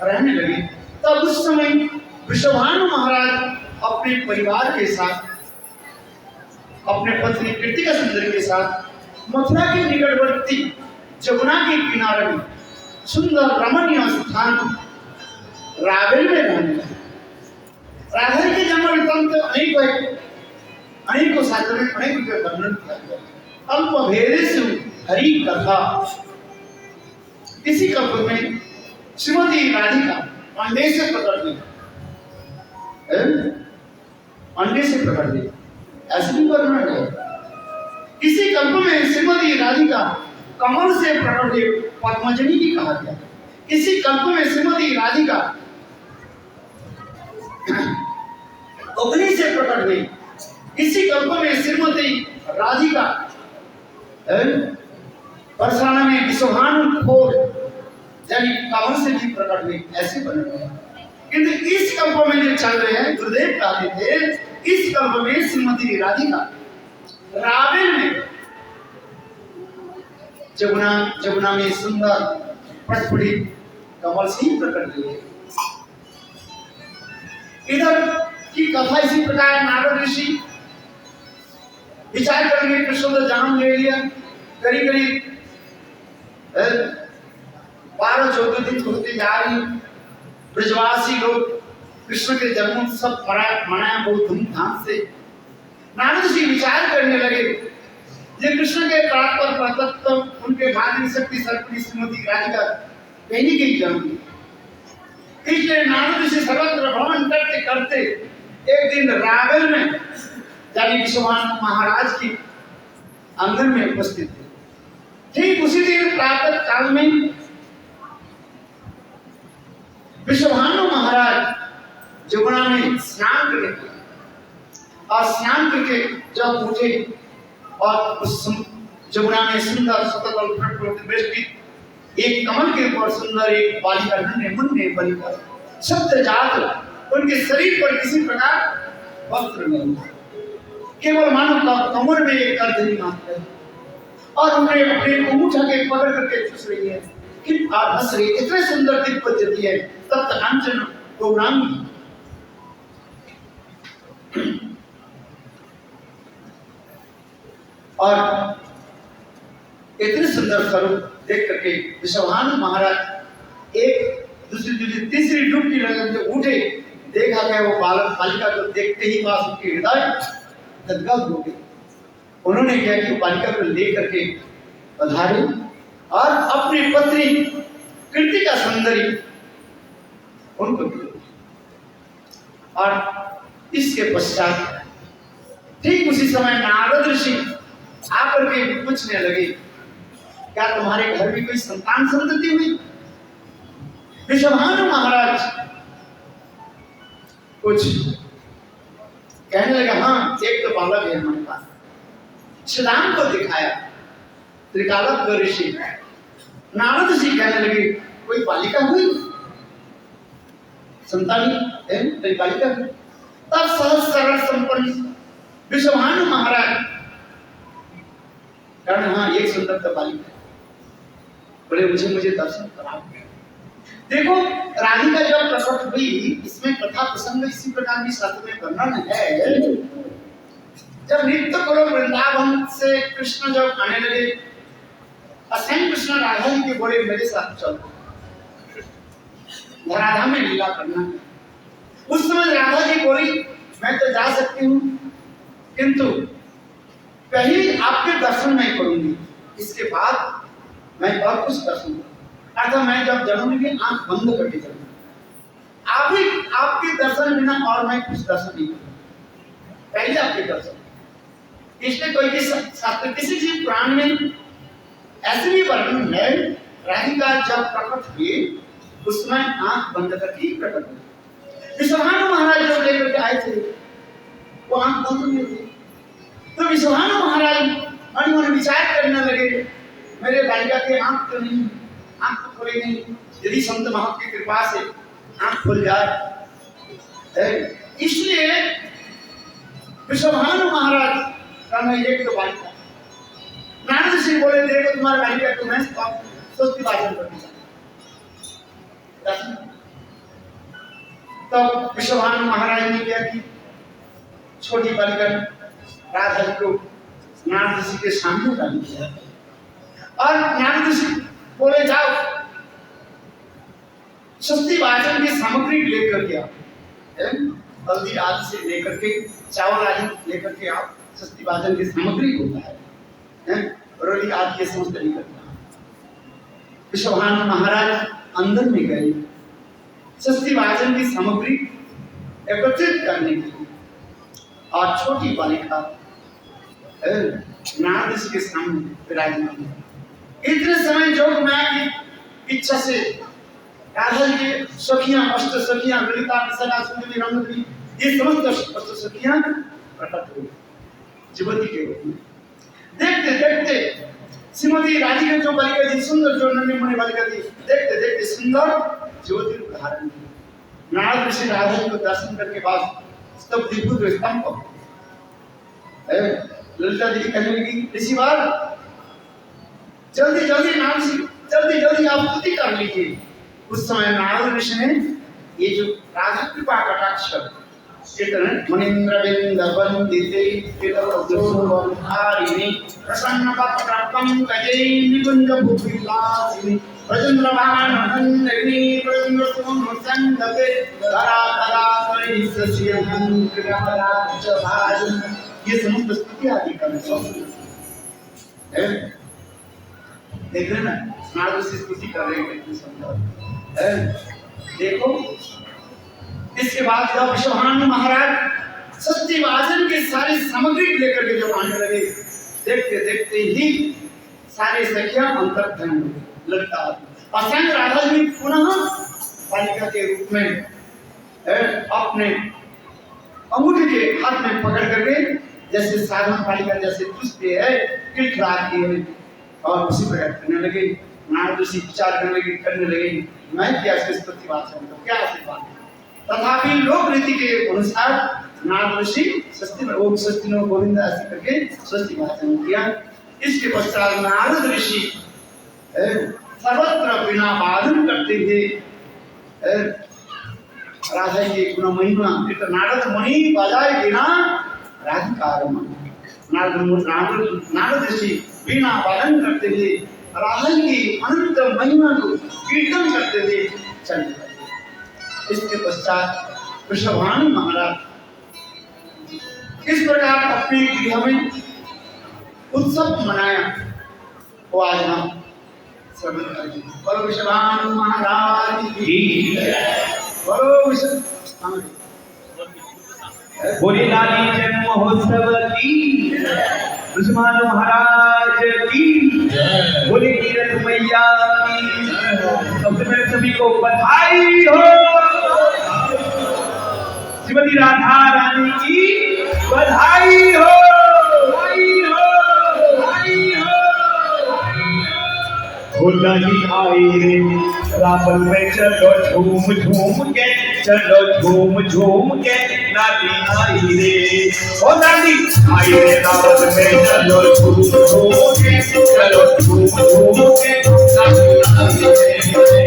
रहने लगे, तब उस समय वृषभानु महाराज अपने परिवार के साथ, अपने पत्नी कृतिका सुंदरी के साथ मथुरा के निकटवर्ती जमुना के किनारे में सुंदर रमणीय स्थान रावेल में रहने लगे। राधे के जन्म वृत्तांत अनेकों शास्त्रों में अनेक के वर्णन किया गया। अल्प भेदेषु हरि कथा। इसी कल्प में श्रीमती राधिका अंडे से प्रकट हुई, अंडे से प्रकट हुई, ऐसे भी वर्णन है। इसी कल्प में श्रीमती राधिका कमल से प्रकट हुई, पद्मजनी भी कहा गया। इसी कल्प में श्रीमती राधिका अग्नि से प्रकट हुई। इसी कल्प में श्रीमती राधिका परसाना में विश्वभानु खोर यानी कमल से भी प्रकट हुई, ऐसे बने हुए। किंतु इस कल्प में जो चल रहे हैं, गुरुदेव कहते थे, इस कल्प में श्रीमती राधिका रावेल में जमुना में सुंदर प्रस्फुटित कमल से ही प्रकट हुई। इधर की कथा इसी प्रकार नारद ऋषि विचार करके कृष्ण का जन्म ले लिया। करीब करीब 12-14 दिन होते जा रही। ब्रजवासी लोग कृष्ण के जन्मोत्सव मनाया बहुत धूमधाम से। नारद ऋषि विचार करने लगे, ये कृष्ण के प्राण पर प्रदत्त उनके भाग्य शक्ति सर्वपरि श्रीमती राधिका कहीं कहीं जन्म। इसलिए नारद ऋषि सर्वत्र भ्रमण करते करते एक दिन रावेल में यानी विश्वभानु महाराज की आंगन में उपस्थित थे। ठीक उसी दिन प्रातः काल में विश्वभानु महाराज जमुना में स्नान करने गए और स्नान करके जब उठे और उस जमुना में सुंदर सतत बेष्टित एक कमल के ऊपर सुंदर एक बालिका नन्हे बालिका शब्द जात उनके शरीर पर किसी प्रकार वस्त्र नहीं, केवल मानो कमर में एक अर्धनी मात्र है और उन्हें अपने अंगूठा के पकड़ करके चूस रही है कि आप हंस रही। इतने सुंदर दिव्य पद्धति है तब कांचन गौरांगी। और इतने सुंदर स्वरूप देख करके विश्वभानु महाराज एक दूसरी तीसरी डुबकी लगा उठे। देखा गया वो बालिका को देखते ही पास उनके हृदय गदगद हो गए। उन्होंने क्या कि बालिका को लेकर के पधारे और अपनी पत्नी कृतिका सुंदरी उनको दिए। और इसके पश्चात ठीक उसी समय नारद ऋषि आकर के पूछने लगे, क्या तुम्हारे घर में कोई संतान संतति हुई? विश्वभानु महाराज कुछ कहने लगे, हाँ एक तो बालक है हमारे पास। श्रीराम को दिखाया त्रिकालज्ञ ऋषि। नारद ऋषि कहने लगे, कोई बालिका हुई संतानी है, कोई बालिका हुई? तब सहज सरल संपन्न विश्वभानु महाराज कारण हाँ एक सुंदर बालिका बोले, मुझे दर्शन कराओ। देखो राधिका जब प्रकट हुई, इसमें कथा प्रसंग इसी प्रकार की शास्त्र में वर्णन है। जब नित्य करो वृंदावन से कृष्ण जब आने लगे, असें कृष्ण राधा जी के बोले, मेरे साथ चलो राधा में लीला करना। उस समय राधा जी बोली, मैं तो जा सकती हूँ किंतु पहले आपके दर्शन नहीं करूंगी, इसके बाद मैं और कुछ दर्शन करूंगी। अर्थात मैं जब जन्मूंगी आंख बंद करके चलूंगी। आप ही आपके दर्शन बिना और मैं कुछ दर्शन नहीं करूंगा, पहले आपके दर्शन। इसलिए कोई भी शास्त्र किसी भी पुराण में ऐसे भी वर्णन है, राधिका जब प्रकट हुई उस समय आंख बंद करके ही प्रकट हुई। विश्वभानु महाराज जब लेकर के आए थे वो आंख बंद नहीं हुई। तो विश्वभानु महाराज मन मन विचार करने लगे, मेरे बालिका के आंख तो नहीं, आंख तो खुले नहीं, यदि संत महंत की कृपा से आंख खुल जाए। इसलिए विश्वभानु महाराज का एक तो बालिका। नारद ऋषि बोले देखो तुम्हारे भाई का तुम्हें स्वस्ति वाचन करना। तब विश्वभानु महाराज ने क्या की, छोटी बालिका राधा जी को नारद ऋषि के सामने डाल दिया और नारद ऋषि बोले जाओ स्वस्ति वाचन की सामग्री लेकर के आओ, हल्दी आदि से लेकर के चावल आदि लेकर के आओ, स्वस्ति वाचन की सामग्री होता है रोली आदि ये समस्त लेकर के आओ। विश्वभानु महाराज अंदर में गए स्वस्ति वाचन की सामग्री एकत्रित करने के लिए और छोटी बालिका नारद ऋषि के सामने विराजमान है। इतने समय जोग माया की इच्छा से राधा जी के सखियां, अष्ट सखियां, ललिता, विशाला, सुंदरी, रंगवती, ये समस्त अष्ट सखियां प्रकट हुई जीवती के रूप में। देखते देखते श्रीमती राधिका जो बालिका थी, सुंदर जो नन्ही मुन्नी बालिका थी, देखते देखते सुंदर ज्योति रूप धारण की। नारद ऋषि राधा जी को दर्शन करके बाद स्तब्धीभूत स्तंभ हो गए। ललिता देवी कहने लगी, ऋषिवार जल्दी जल्दी नारद ऋषि जल्दी जल्दी आप स्तुति कर लीजिए। उस समय नारद ऋषि ने ये जो राधा कृपा कटाक्ष मुनीन्द्र बिंद वंदिते तिलवधारिणी प्रसन्न पत्रकं कजै निकुंज भूविलासिनी ब्रजेन्द्रभान नंदिनी ब्रजेन्द्रसुम संगते धरा धरा करी सस्यं कृपाराज भाज। ये समस्त स्तुति आदि का है। देख रहे ना नारद ऋषि स्तुति कर रहे हैं कितनी सुंदर। देखो इसके बाद जब विश्वभानु महाराज स्वस्ति वाचन की सारी सामग्री लेकर के जब आने लगे, देखते देखते ही सारे सखियां अंतर्ध्यान हो गए। लगता असंग राधा जी पुनः बालिका के रूप में अपने अंगूठे के हाथ में पकड़ करके जैसे साधारण बालिका जैसे पुष्पे है खिलखिलाती है और उसी प्रकार करने लगे। नारद ऋषि विचार करने लगे मैं क्या स्तुति वाचन करूं, क्या आशीर्वाद। तथापि लोक रीति के अनुसार नारद ऋषि स्वस्ति नो गोविंद ऐसे करके स्वस्ति वाचन किया। इसके पश्चात नारद ऋषि सर्वत्र बिना वादन करते हुए राधा की गुण महिमा नारद मुनि बजाए बिना राधिकार नारद ऋषि बिना वादन करते हुए राधा की अनंत महिमा को कीर्तन करते हुए चले गए। इसके पश्चात विश्वभानु महाराज इस प्रकार अपने गृह में उत्सव मनाया। वो आज हम श्रवण करेंगे। बोलो विश्वभानु महाराज की जय। बोलो विश्व बोली लाली जन्म महोत्सव की, विश्वभानु महाराज की बोली तीरथ मैया की। सबसे पहले सभी को बधाई हो। श्रीमती राधा रानी की बधाई हो। लाली आई रे रावण में चलो झूम झूम के, चलो झूम झूम के लाली आई रे। ओ लाली आई रे रावण में चलो झूम झूम के, चलो झूम झूम के लाली आई रे।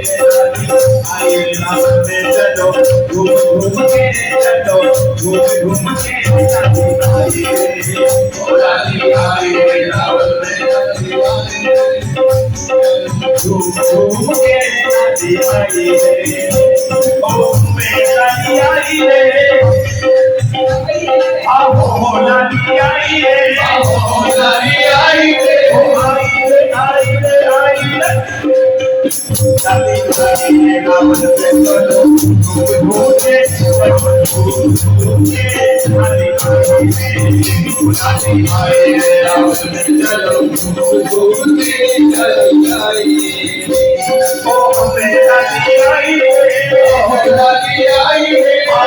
आई रे रावण में चलो झूम झूम के, चलो झूम झूम के लाली आई रे। ओ लाली आई रे रावण में झूम झूम के लाली आई रे। ओ लाली आई रे, आओ लाली आई रे, आओ लाली आई रे, ओ आई रे आई रे आई रे। लाली आई रे रावण में चलो झूम झूम के, झूम झूम के लाली आई रे। लाली आई रे रावण में चलो झूम झूम के लाली आई रे। ओ लाली आई रे, ओ लाली आई रे, ओ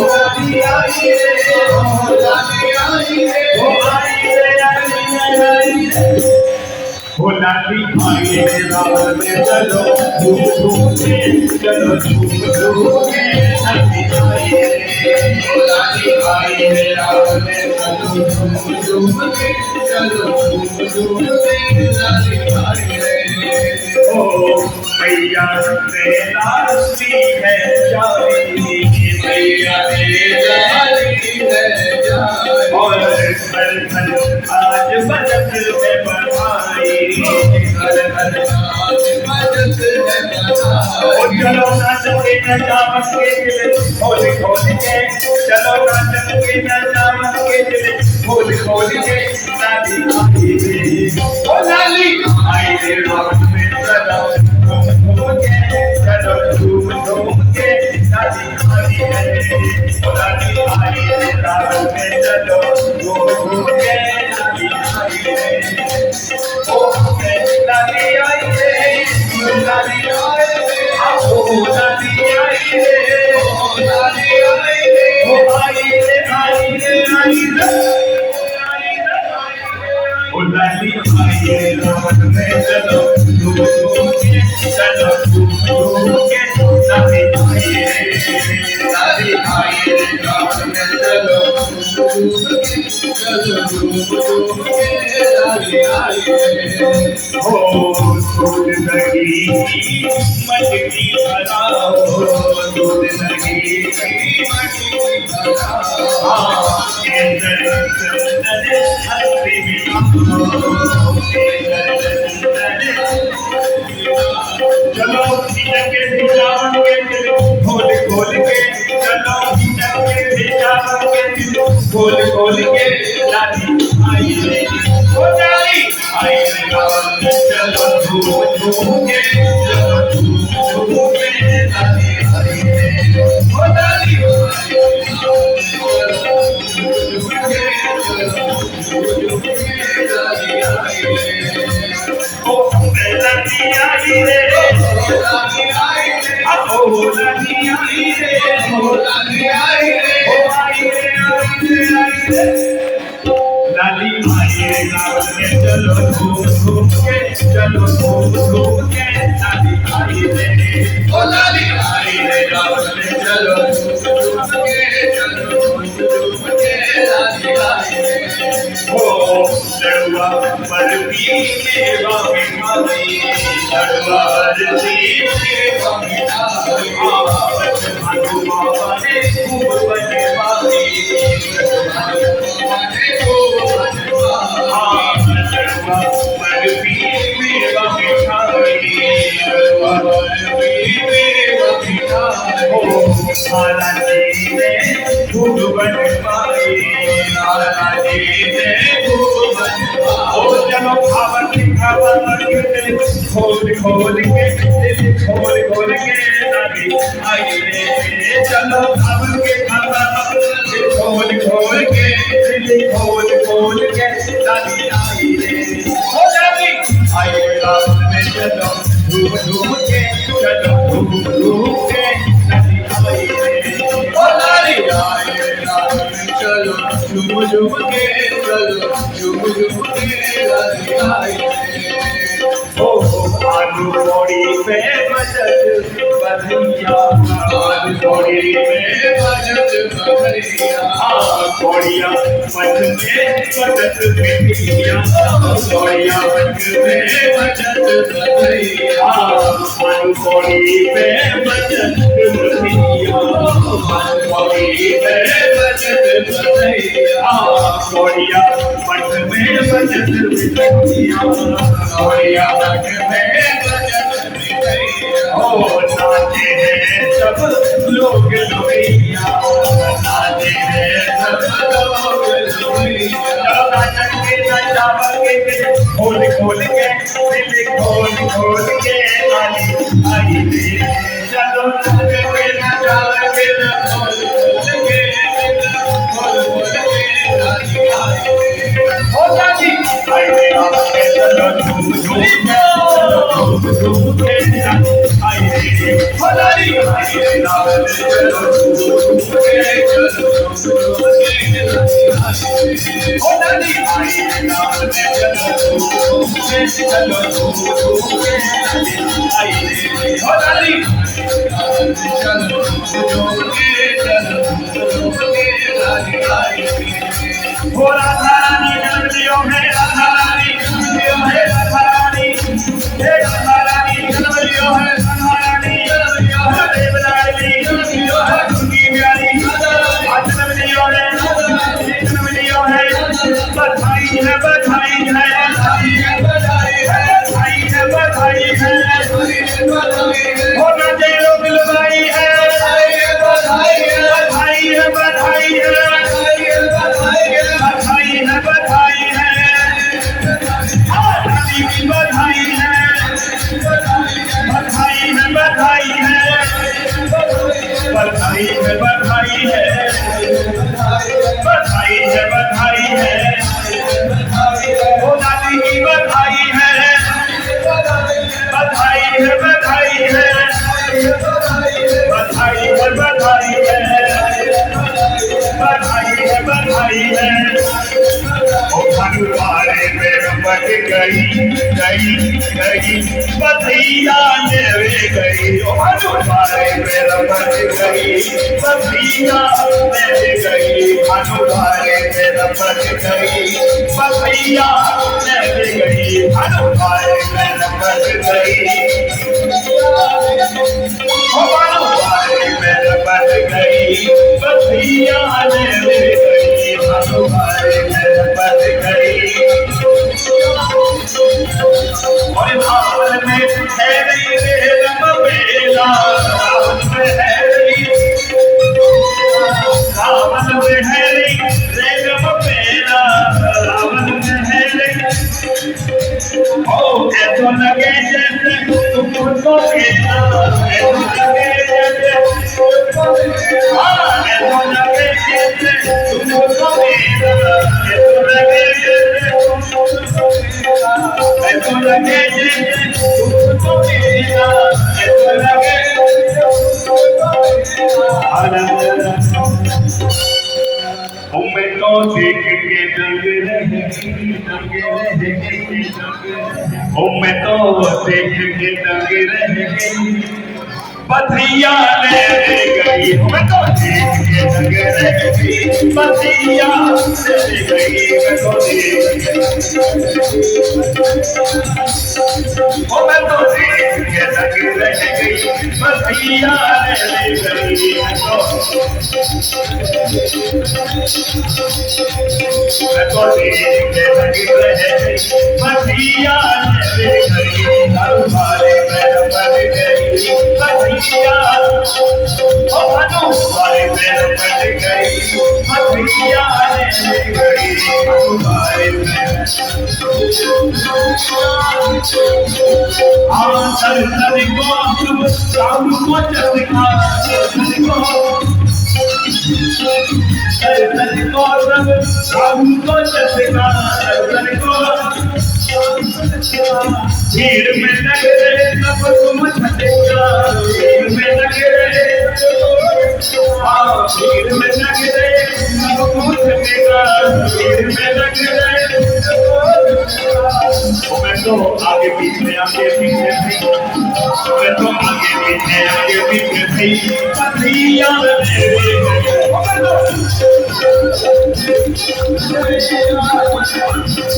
लाली आई रे, ओ लाली आई रे, ओ आई रे आई रे। ओ लाली आई रे रावण में चलो झूम झूम के, चलो झूम झूम के लाली आई रे। ओ लाली आई रे रावण में मैया तेरा सी है जारी, मैया और घर घर आज बजत है बधाई, चलो नाच के नचा के दिल खोल खोल के, चलो नाच के नचा के दिल खोल खोल के, लाली आई रे ओ लाली आई रे रात में चलो घूम के, चलो घूम घूम के, लाली आई रे ओ लाली आई रे रात में चलो घूम घूम के, लाली आई रे ओ लाली आई रे, लाली आई रे, ओ लाली आई रे, ओ लाली आई रे, ओ आई रे आई रे आई रे, ओ लाली आई रे रात में चलो घूम घूम के, चलो घूम घूम के, लाली आई रे, लाली आई रे रात में चलो घूम घूम के, चलो घूम घूम के, लाली आई रे ओ दूध लगी मटकी भराओ, दूध लगी मटकी भराओ, केसर चंदन हल्दी मिलाओ, केसर चंदन चलो के भिजावन के दिल खोल खोल के, चलो के भिजावन के दिल खोल खोल के, लाली आई रे ओ लाली आई रे रात में चलो घूम घूम के, चलो घूम घूम के, लाली आई रे ओ लाली लाली आई रे रात में चलो घूम घूम के, चलो घूम घूम के, लाली आई रे ओ लाली आई रे रात में चलो घूम घूम के, चलो घूम घूम के, लाली आई रे ओ लड़ुआ बरती के बामी माई, लड़ुआ बरती के बामी माई, भानु बाबा ने खूब बनवाई, खोल खोल के खोल खोल के, लाली आई रे चलो खबर के खबर खोल खोल के, खोल खोल के, लाली आई रे ओ लाली आई रे रात में चलो घूम घूम के, चलो घूम घूम के, लाली आई रे ओ लाली आई रे रात में चलो झूम झूम के, चलो झूम झूम के, लाली आई रे ओ आलू बड़ी पे बजत बधैया, आलू बड़ी पे बजत बधैया, बड़िया मठ में बजत बधैया, बड़िया मठ में बजत बधैया, आलू बड़ी पे बजत बधैया, आलू बड़ी पे बजत बधैया, बड़िया मठ में बजत बधैया, बड़िया मठ में बजत बधैया, ओ नाचे हैं सब लोग लोहिया, नाचे हैं सब लोग लोहिया, नाचन के नचावा के दिल खोल खोल के, दिल खोल खोल के, लाली आई रे चलो नाच के नचावा के दिल खोल खोल के, खोल खोल के, लाली आई रे ओ लाली आई रे आपके चलो झूम झूम के, चलो झूम झूम के, आई रे ओ लाली आई रे रात में चलो झूम झूम के, चलो झूम झूम के, ओ लाली आई रे रात में चलो झूम झूम के, चलो झूम झूम के, आई रे ओ लाली चलो झूम झूम के, चलो झूम झूम के, लाली आई रे हो राधा रानी जन्म लियो है, राधा रानी जन्म लियो है, राधा रानी, हे राधा रानी जन्म लियो है, राधा रानी जन्म लियो है, देवरानी जन्म लियो है, दुर्गी प्यारी जन्म लियो है, जन्म लियो है, बधाई है, बधाई है, बधाई है, बधाई है, बधाई है, बधाई है, हो न जेलो मिलवाई है, बधाई है, बधाई है, बधाई है, बधाई है, बधाई है, बधाई है, बधाई है, रानी की बधाई है, बधाई है, बधाई है, बधाई है, बधाई है, बधाई है, बधाई है, ओ दादी की बधाई है, बधाई है, बधाई है, बधाई है, बधाई है, बधाई है, बधाई है, ओ भगवाने मेरा बच गई गई गई बधैया लेवे गई, ओ भगवाने मेरा बच गई बधैया लेवे गई, भगवाने मेरा बच गई बधैया लेवे गई, भगवाने मेरा बच गई, ओ भगवाने मेरा बच गई बधैया लेवे गई, भगवाने मेरा बच गई, और भावल में है रही रम बेला, रावण में है रही, रावण में है रही रम बेला, रावण में है रही, ओ ऐसा लगे जैसे तुमको खेला, ऐसा लगे जैसे हाँ, ऐसा लगे जैसे तुमको खेला, ऐसा लगे जैसे ऐसा लगे जैसे तुमको खेला, ऐसा लगे मैं तो देख के दंग रह गई, ओ मैं तो देख के दंग रह गई, बधैया ले गई, मैं तो देख के दंग रह गई, बधैया ले गई, मैं तो देख के, ओ मैं तो देख के दंग रह गई, बधैया ले गई, मैं तो देख के दंग रह गई, बधैया ले गई, हमारे पैर पर गई बधैया, ओ हमारे पैर पर गई बधैया ले गई, हमारे पैर सर सर को राम को चलना, सर सर को राम को चलना, सर को भीड़ में लगे सब तुम छटेगा, भीड़ में लगे भीड़ में लगे सब तुम छटेगा, भीड़ में लगे मैं तो आगे पीछे आगे पीछे थी, मैं तो आगे पीछे थी, बधैया ले गई,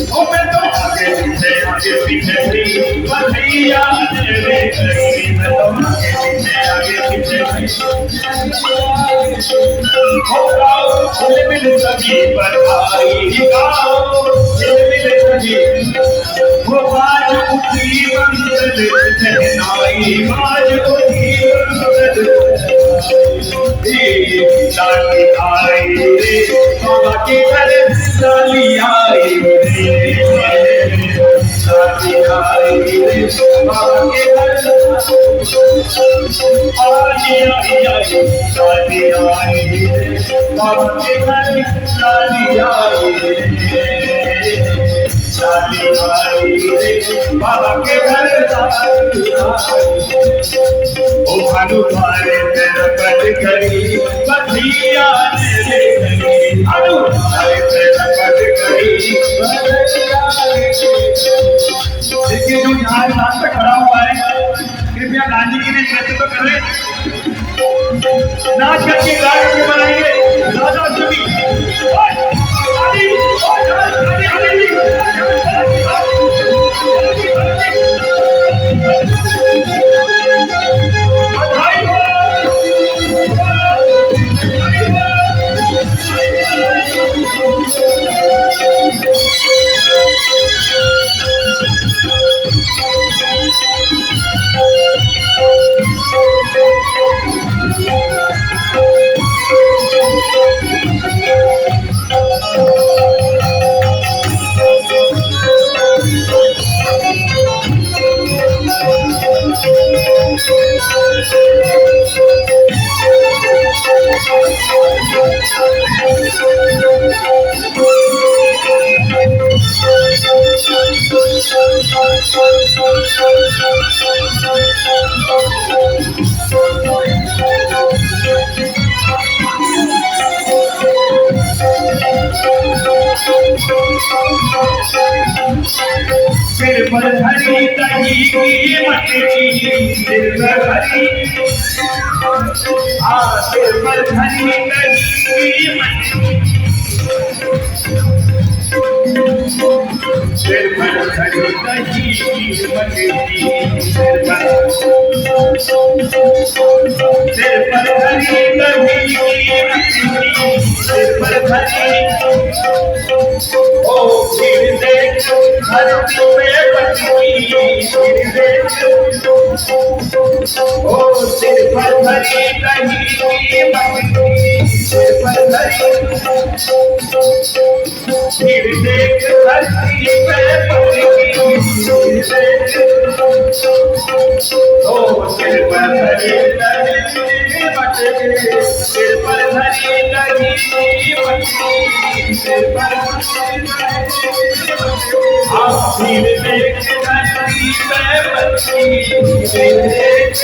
ओ मैं तो आगे पीछे थी, बधैया ले गई, मैं तो आगे पीछे थी, हो गाओ मिल सभी पर आई गाओ मिल सभी, वो बाज उठी मंगल सहनाई, बाज उठी मंगल लाली आई रे, बाबा के घर लाली आई रे, लाली आई रे, बाबा के घर आई आई आई, लाली आई रे, बाबा के घर लाली आई रे, लाली आई रे, बाबा के घर ओ भानु भारे तेरा बच गई बधैया ले गई, भानु भारे तेरा बच गई बधैया ले गई। देखिए जो यहाँ साथ में खड़ा हुआ है कृपया गांधी के लिए नृत्य तो करें, नाच करके गाड़ी बनाएंगे राजा सभी पर धरी दही की मटकी, सिर पर धरी, सिर पर धरी दही की मटकी, सिर पर धरी दही की मटकी, सिर पर धरी दही की मटकी, सिर पर धरी, ओ फिर देख धरती पे पटकी, फिर देख, ओ सिर पर धरी दही की मटकी, सिर पर धरी, फिर देख धरती पे पटकी, फिर देख, ओ सिर पर धरी दही की मटकी, सिर पर धरी दही की मटकी, सिर पर फिर देख धरती पे पटकी, फिर देख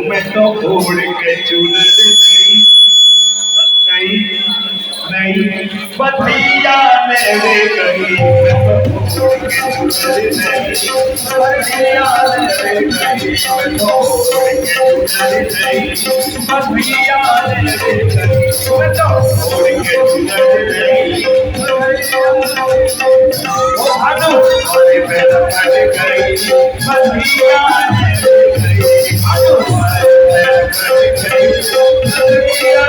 मैं तो उड़ के चुनर नहीं, नहीं बधिया मेरे गई, मैं तो उड़ के चुनर नहीं, बधिया मेरे गई, मैं तो उड़ के चुनर नहीं, बधिया मेरे गई, मैं तो उड़ के चुनर नहीं, ओ भानु अरे मेरा फट गई, बधिया मेरे गई, भानु मेरा फट गई, बधिया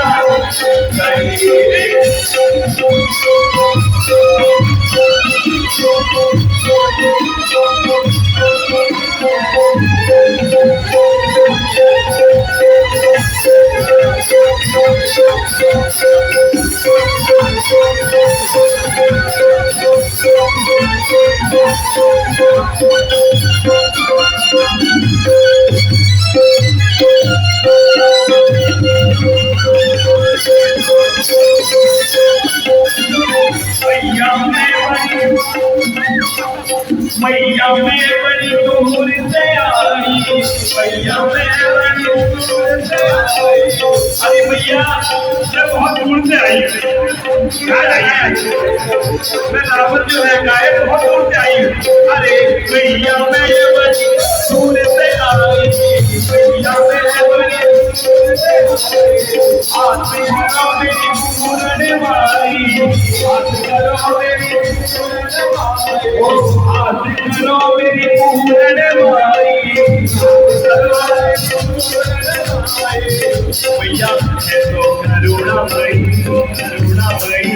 मैया मैं बड़ी दूर से आई, मैया मैं बड़ी दूर से आई, अरे भैया मैं बहुत दूर से आई मैं रावत जो है गाय बहुत दूर से आई, अरे भैया मैं बड़ी दूर से आई, भैया मैं बड़ी दूर से आई, हाथ करो मेरी पूरने वाली, हाथ करो मेरी पूरने वाली, हाथ करो मेरी पूरने वाली, भैया तो करुणा भई, करुणा भई,